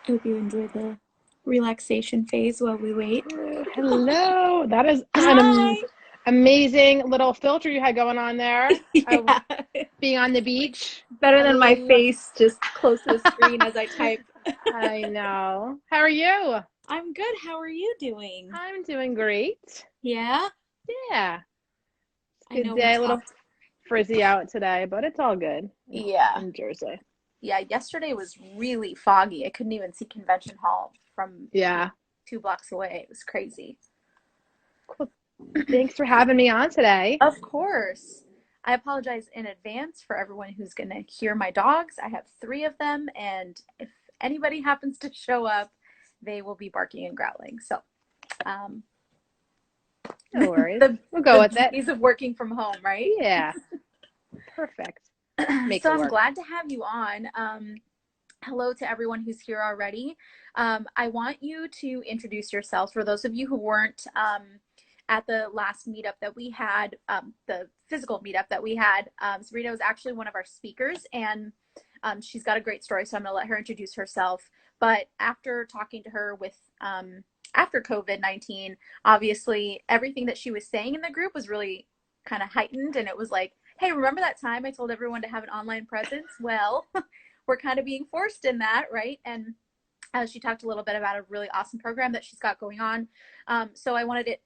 Hope you enjoy the relaxation phase while we wait. Hello. That is an Hi. amazing little filter you had going on there of Yeah. being on the beach. Better I than my love. face just close to the screen as I type. I know. How are you? I'm good. How are you doing? I'm doing great. Yeah. Yeah. It's I a good know we day. A little talked. frizzy out today, but it's all good Yeah. in Jersey. Yeah. Yesterday was really foggy. I couldn't even see Convention Hall from Yeah. 2 blocks away. It was crazy. Cool. Thanks for having me on today. Of course. I apologize in advance for everyone who's going to hear my dogs. I have three of them, and if anybody happens to show up, they will be barking and growling. So, um, No worries. the We'll go the with it. beauties of working from home, right? Yeah. Perfect. Make So it I'm work. glad to have you on. Hello to everyone who's here already. I want you to introduce yourselves for those of you who weren't at the last meetup that we had, the physical meetup that we had. Serena was actually one of our speakers, and she's got a great story, so I'm going to let her introduce herself. But after talking to her with after COVID-19, obviously everything that she was saying in the group was really kind of heightened, and it was like, hey, remember that time I told everyone to have an online presence? Well, we're kind of being forced in that, right? And she talked a little bit about a really awesome program that she's got going on. So I wanted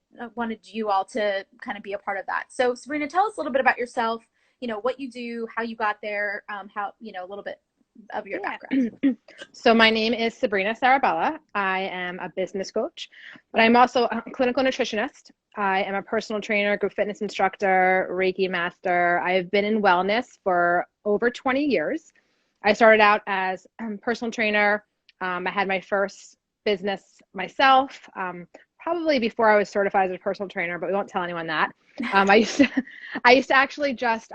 you all to kind of be a part of that. So Sabrina, tell us a little bit about yourself. You know what you do, how you got there, how a little bit of your Yeah. background. So my name is Sabrina Sarabella. I am a business coach, but I'm also a clinical nutritionist. I am a personal trainer, group fitness instructor, Reiki master. I've been in wellness for over 20 years. I started out as a personal trainer. I had my first business myself, probably before I was certified as a personal trainer, but we won't tell anyone that. I used to actually just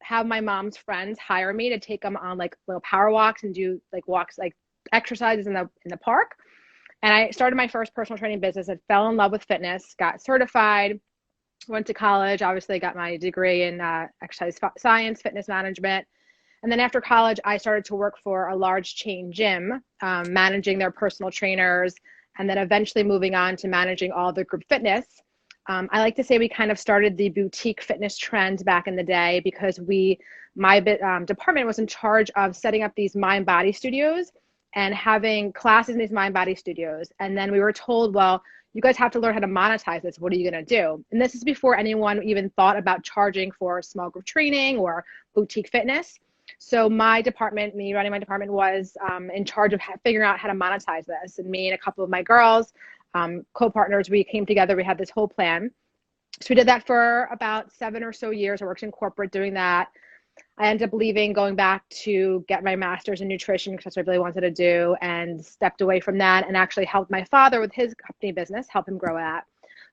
have my mom's friends hire me to take them on like little power walks and do like walks, like exercises in the park. And I started my first personal training business. I fell in love with fitness, got certified, went to college, obviously got my degree in exercise science, fitness management. And then after college, I started to work for a large chain gym, managing their personal trainers, and then eventually moving on to managing all the group fitness. I like to say we kind of started the boutique fitness trend back in the day because my department was in charge of setting up these mind body studios and having classes in these mind body studios. And then we were told, well, you guys have to learn how to monetize this. What are you going to do? And this is before anyone even thought about charging for small group training or boutique fitness. So my department, me running my department, was in charge of figuring out how to monetize this. And me and a couple of my girls, co-partners, we came together. We had this whole plan. So we did that for about 7 or so years. I worked in corporate doing that. I ended up leaving, going back to get my master's in nutrition because that's what I really wanted to do, and stepped away from that and actually helped my father with his company business, help him grow that.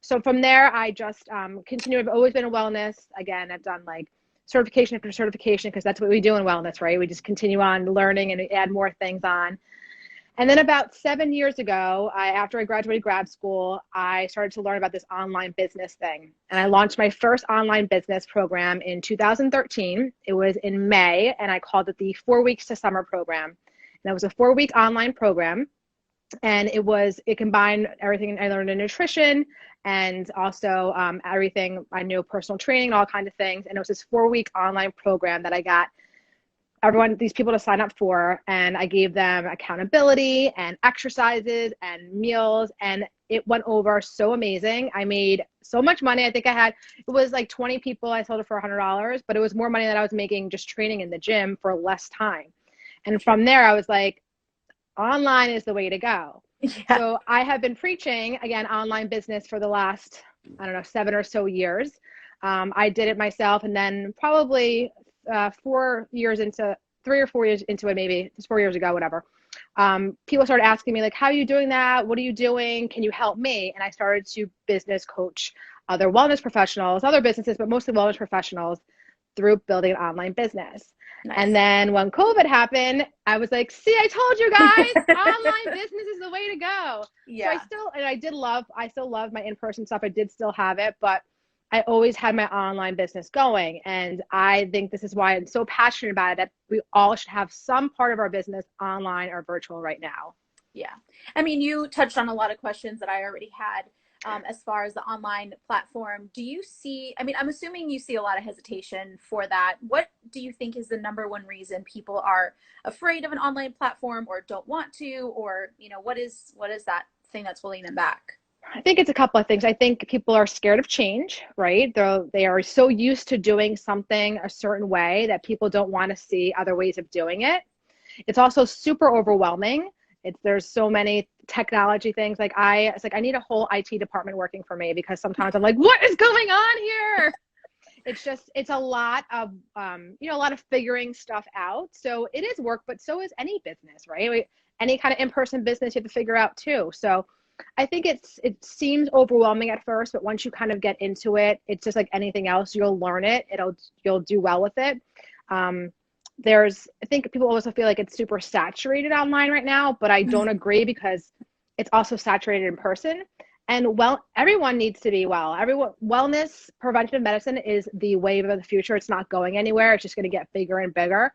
So from there, I just continue. I've always been in wellness. Again, I've done like certification after certification because that's what we do in wellness, right? We just continue on learning and add more things on. And then about 7 years ago, after I graduated grad school, I started to learn about this online business thing. And I launched my first online business program in 2013. It was in May, and I called it the 4 Weeks to Summer program. And it was a 4 week online program. And it combined everything I learned in nutrition and also everything I knew, personal training and all kinds of things. And it was this 4 week online program that I got these people to sign up for, and I gave them accountability and exercises and meals, and it went over so amazing. I made so much money. I think it was like 20 people. I sold it for $100, but it was more money than I was making just training in the gym for less time. And from there, I was like, online is the way to go. Yeah. So I have been preaching again online business for the last, I don't know, 7 or so years. I did it myself, and then probably 4 years into 3 or 4 years into it, maybe just 4 years ago, whatever. People started asking me like, "How are you doing that? What are you doing? Can you help me?" And I started to business coach other wellness professionals, other businesses, but mostly wellness professionals through building an online business. And Nice. then when COVID happened, I was like, see, I told you guys, online business is the way to go. So Yeah. I still love my in-person stuff. I did still have it, but I always had my online business going. And I think this is why I'm so passionate about it, that we all should have some part of our business online or virtual right now. Yeah. I mean, you touched on a lot of questions that I already had as far as the online platform. Do you see, I mean, I'm assuming you see a lot of hesitation for that. What do you think is the number one reason people are afraid of an online platform or don't want to, or, you know, what is that thing that's holding them back? I think it's a couple of things. I think people are scared of change, right? They are so used to doing something a certain way that people don't want to see other ways of doing it. It's also super overwhelming. There's so many technology things. It's like I need a whole IT department working for me, because sometimes I'm like, what is going on here? It's a lot of a lot of figuring stuff out. So it is work, but so is any business, right? Any kind of in-person business you have to figure out too. So I think it seems overwhelming at first, but once you kind of get into it, it's just like anything else. You'll learn it. You'll do well with it. I think people also feel like it's super saturated online right now, but I don't agree, because it's also saturated in person. And everyone needs to be well. Wellness, preventive medicine is the wave of the future. It's not going anywhere. It's just going to get bigger and bigger.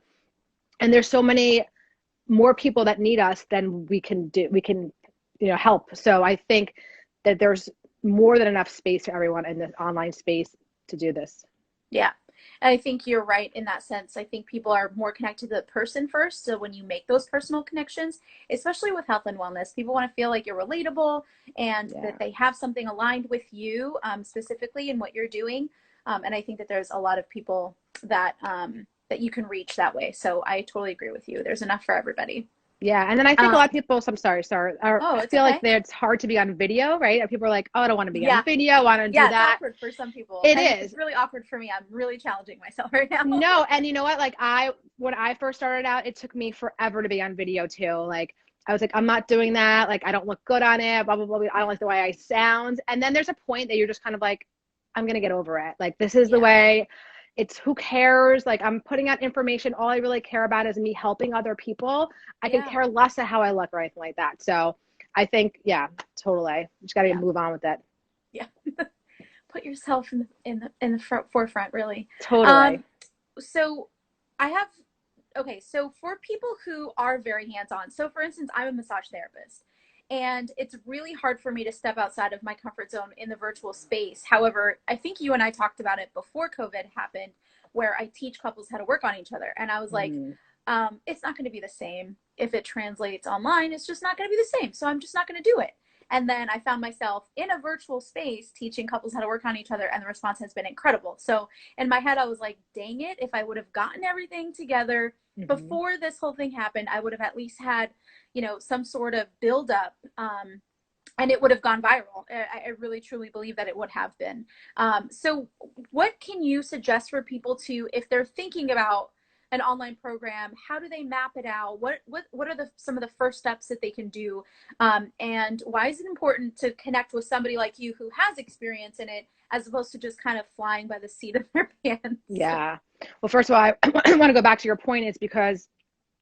And there's so many more people that need us than we can do. We can, help. So I think that there's more than enough space for everyone in the online space to do this. Yeah. And I think you're right in that sense. I think people are more connected to the person first. So when you make those personal connections, especially with health and wellness, people want to feel like you're relatable and that they have something aligned with you specifically in what you're doing. And I think that there's a lot of people that that you can reach that way. So I totally agree with you. There's enough for everybody. Yeah, and then I think a lot of people, I'm sorry, Oh, it's feel okay. like it's hard to be on video, right? People are like, oh, I don't want to be on video, I want to do Yeah, it's that. awkward for some people. It It's is. really awkward for me. I'm really challenging myself right now. No, and you know what? Like when I first started out, it took me forever to be on video too. Like I was like, I'm not doing that. Like I don't look good on it, blah, blah, blah. I don't like the way I sound. And then there's a point that you're just kind of like, I'm going to get over it. Like this is the way. It's who cares? Like I'm putting out information. All I really care about is me helping other people. I can care less at how I look or anything like that. So I think, totally. You just got to move on with that. Yeah. Put yourself in the forefront, really. Totally. So I have, okay, so for people who are very hands-on, so for instance, I'm a massage therapist. And it's really hard for me to step outside of my comfort zone in the virtual space. However, I think you and I talked about it before COVID happened, where I teach couples how to work on each other. And I was like, it's not going to be the same if it translates online. It's just not going to be the same. So I'm just not going to do it. And then I found myself in a virtual space teaching couples how to work on each other, and the response has been incredible. So in my head, I was like, dang it, if I would have gotten everything together before this whole thing happened, I would have at least had, some sort of buildup, and it would have gone viral. I really, truly believe that it would have been. So what can you suggest for people to, if they're thinking about an online program, how do they map it out? What are some of the first steps that they can do? And why is it important to connect with somebody like you who has experience in it, as opposed to just kind of flying by the seat of their pants? Yeah. Well, first of all, I want to go back to your point, is because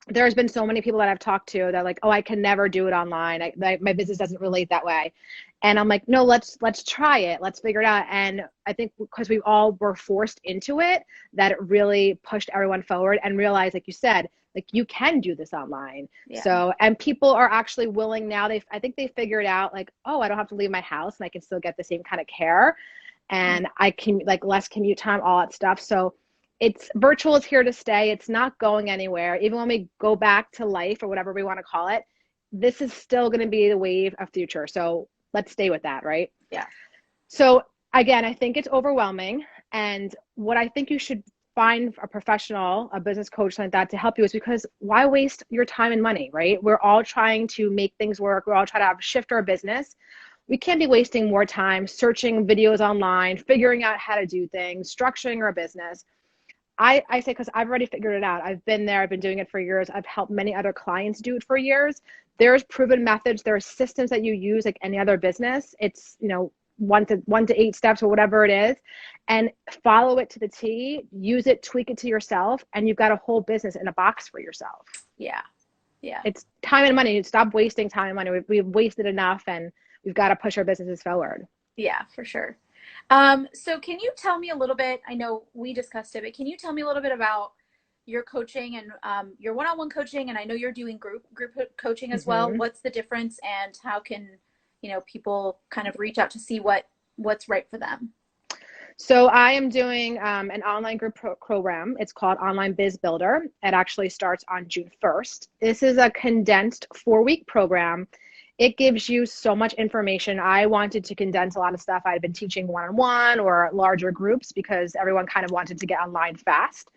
there's been so many people that I've talked to that are like, oh, I can never do it online. My business doesn't relate that way. And I'm like, no, let's try it. Let's figure it out. And I think because we all were forced into it, that it really pushed everyone forward and realized, like you said, like you can do this online. Yeah. So, and people are actually willing now. I think they figured out like, oh, I don't have to leave my house and I can still get the same kind of care. And I can like less commute time, all that stuff. So virtual is here to stay. It's not going anywhere. Even when we go back to life or whatever we want to call it, this is still going to be the wave of future. So let's stay with that, right? Yeah. So again, I think it's overwhelming. And what I think you should find a professional, a business coach like that to help you, is because why waste your time and money, right? We're all trying to make things work. We're all trying to shift our business. We can't be wasting more time searching videos online, figuring out how to do things, structuring our business. I say, because I've already figured it out. I've been there. I've been doing it for years. I've helped many other clients do it for years. There's proven methods. There are systems that you use like any other business. It's, 1 to 8 steps or whatever it is, and follow it to the T, use it, tweak it to yourself. And you've got a whole business in a box for yourself. Yeah. Yeah. It's time and money. Stop wasting time and money. We've wasted enough, and we've got to push our businesses forward. Yeah, for sure. So can you tell me a little bit, I know we discussed it, but can you tell me a little bit about your coaching and your one-on-one coaching, and I know you're doing group coaching as well. Mm-hmm. What's the difference, and how can, you know, people kind of reach out to see what's right for them? So I am doing an online group program. It's called Online Biz Builder. It actually starts on June 1st. This is a condensed 4-week program. It gives you so much information. I wanted to condense a lot of stuff I'd been teaching one-on-one or larger groups because everyone kind of wanted to get online fast.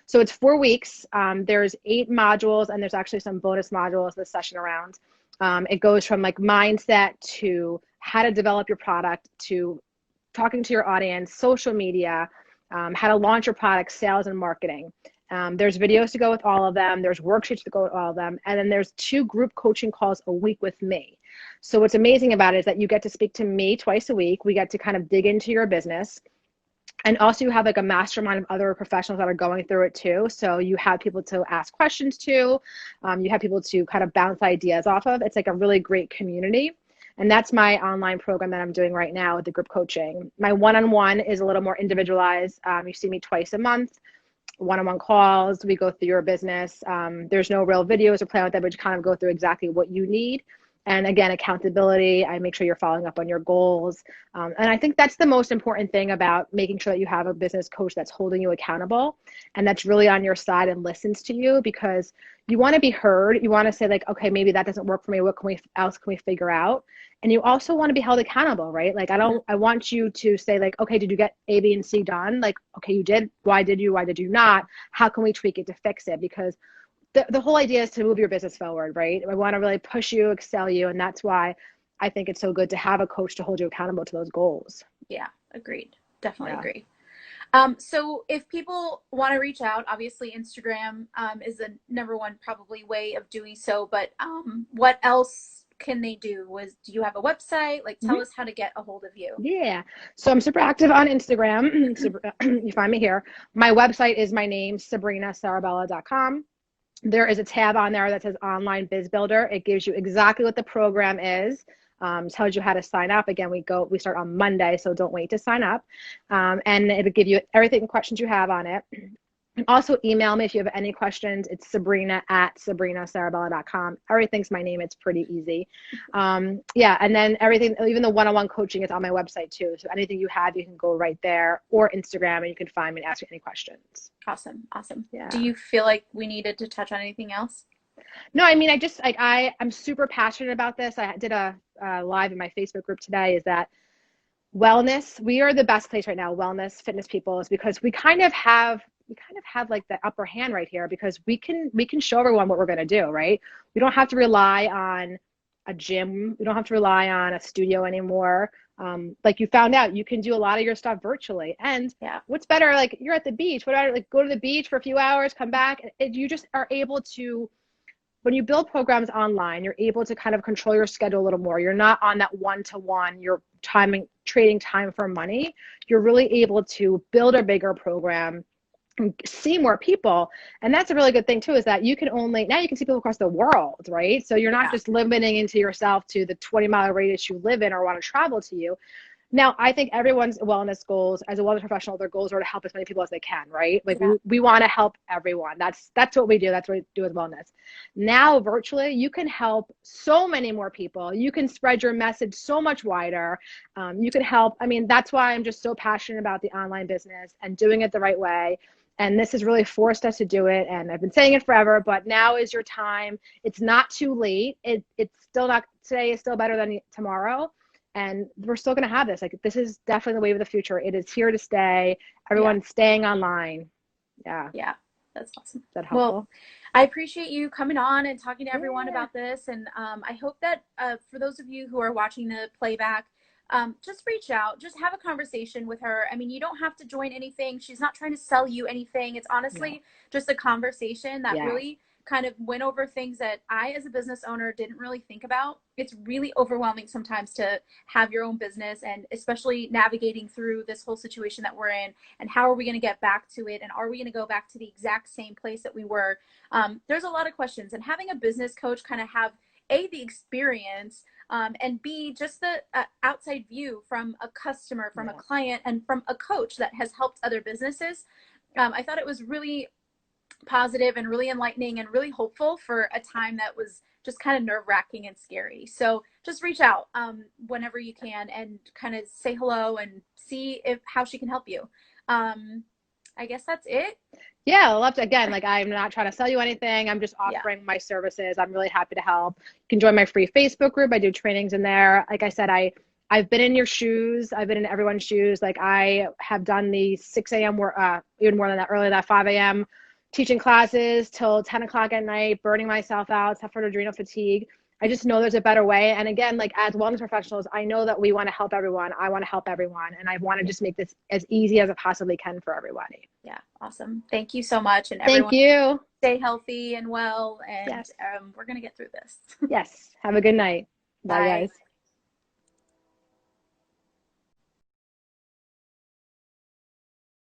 So it's 4 weeks. There's 8 modules, and there's actually some bonus modules this session around. It goes from like mindset to how to develop your product to talking to your audience, social media, how to launch your product, sales and marketing. There's videos to go with all of them. There's worksheets to go with all of them. And then there's 2 group coaching calls a week with me. So what's amazing about it is that you get to speak to me twice a week. We get to kind of dig into your business. And also you have like a mastermind of other professionals that are going through it too. So you have people to ask questions to, you have people to kind of bounce ideas off of. It's like a really great community. And that's my online program that I'm doing right now with the group coaching. My one-on-one is a little more individualized. You see me twice a month, one-on-one calls. We go through your business. There's no real videos or plan with that, but you kind of go through exactly what you need. And again, accountability. I make sure you're following up on your goals. And I think that's the most important thing about making sure that you have a business coach that's holding you accountable and that's really on your side and listens to you, because you want to be heard. You want to say like, okay, maybe that doesn't work for me. What else can we figure out? And you also want to be held accountable, right? Like, I want you to say like, okay, did you get A, B, and C done? Like, okay, you did. Why did you not? How can we tweak it to fix it? Because the whole idea is to move your business forward, right? I want to really push you, excel you. And that's why I think it's so good to have a coach to hold you accountable to those goals. Yeah, agreed. Definitely Yeah. agree. So if people want to reach out, obviously Instagram is the number one probably way of doing so, but what else can they do? Do you have a website? Like, tell us how to get a hold of you. Yeah. So I'm super active on Instagram. You find me here. My website is my name, SabrinaSarabella.com. There is a tab on there that says Online Biz Builder. It gives you exactly what the program is. Tells you how to sign up. Again, we start on Monday, so don't wait to sign up. And it'll give you everything, questions you have on it. And also email me if you have any questions. It's Sabrina@SabrinaSarabella.com. Everything's my name. It's pretty easy. Yeah, and then everything, even the one-on-one coaching is on my website too. So anything you have, you can go right there, or Instagram, and you can find me and ask me any questions. Awesome. Yeah. Do you feel like we needed to touch on anything else? No, I mean, I just like I'm super passionate about this. I did a live in my Facebook group today. Is that wellness? We are the best place right now. Wellness, fitness people, is because we kind of have like the upper hand right here, because we can show everyone what we're going to do, right? We don't have to rely on a gym. We don't have to rely on a studio anymore. Like you found out, you can do a lot of your stuff virtually. And yeah, what's better? Like, you're at the beach. What about like go to the beach for a few hours, come back? You just are able to. When you build programs online, you're able to kind of control your schedule a little more. You're not on that one-to-one. You're trading time for money. You're really able to build a bigger program and see more people. And that's a really good thing too, is that now you can see people across the world, right? So you're not just limiting into yourself to the 20-mile radius you live in or want to travel to you. Now, I think everyone's wellness goals, as a wellness professional, their goals are to help as many people as they can, right? Like we want to help everyone. That's what we do. That's what we do with wellness. Now, virtually, you can help so many more people. You can spread your message so much wider. You can help. I mean, that's why I'm just so passionate about the online business and doing it the right way. And this has really forced us to do it. And I've been saying it forever, but now is your time. It's not too late. It's still not, today is still better than tomorrow. And we're still going to have this. Like, this is definitely the wave of the future. It is here to stay. Everyone's staying online. Yeah. Yeah. That's awesome. Is that helpful? Well, I appreciate you coming on and talking to everyone about this. And I hope that for those of you who are watching the playback, just reach out, just have a conversation with her. I mean, you don't have to join anything. She's not trying to sell you anything. It's honestly just a conversation that really kind of went over things that I, as a business owner, didn't really think about. It's really overwhelming sometimes to have your own business, and especially navigating through this whole situation that we're in, and how are we going to get back to it? And are we going to go back to the exact same place that we were? There's a lot of questions, and having a business coach kind of have the experience, and B, just the outside view from a customer, from a client, and from a coach that has helped other businesses. I thought it was really positive and really enlightening and really hopeful for a time that was just kind of nerve-wracking and scary. So just reach out whenever you can and kind of say hello and see how she can help you. I guess that's it. Yeah, I love to. Again, like, I'm not trying to sell you anything. I'm just offering my services. I'm really happy to help. You can join my free Facebook group. I do trainings in there. Like I said, I've been in your shoes. I've been in everyone's shoes. Like, I have done the 6 a.m. Even more than that, early that 5 a.m. teaching classes till 10 o'clock at night, burning myself out, suffered adrenal fatigue. I just know there's a better way. And again, like, as wellness professionals, I know that we want to help everyone. I want to help everyone. And I want to just make this as easy as it possibly can for everybody. Yeah. Awesome. Thank you so much. And everyone, thank you. Stay healthy and well. And yes. We're going to get through this. Yes. Have a good night. Bye, guys.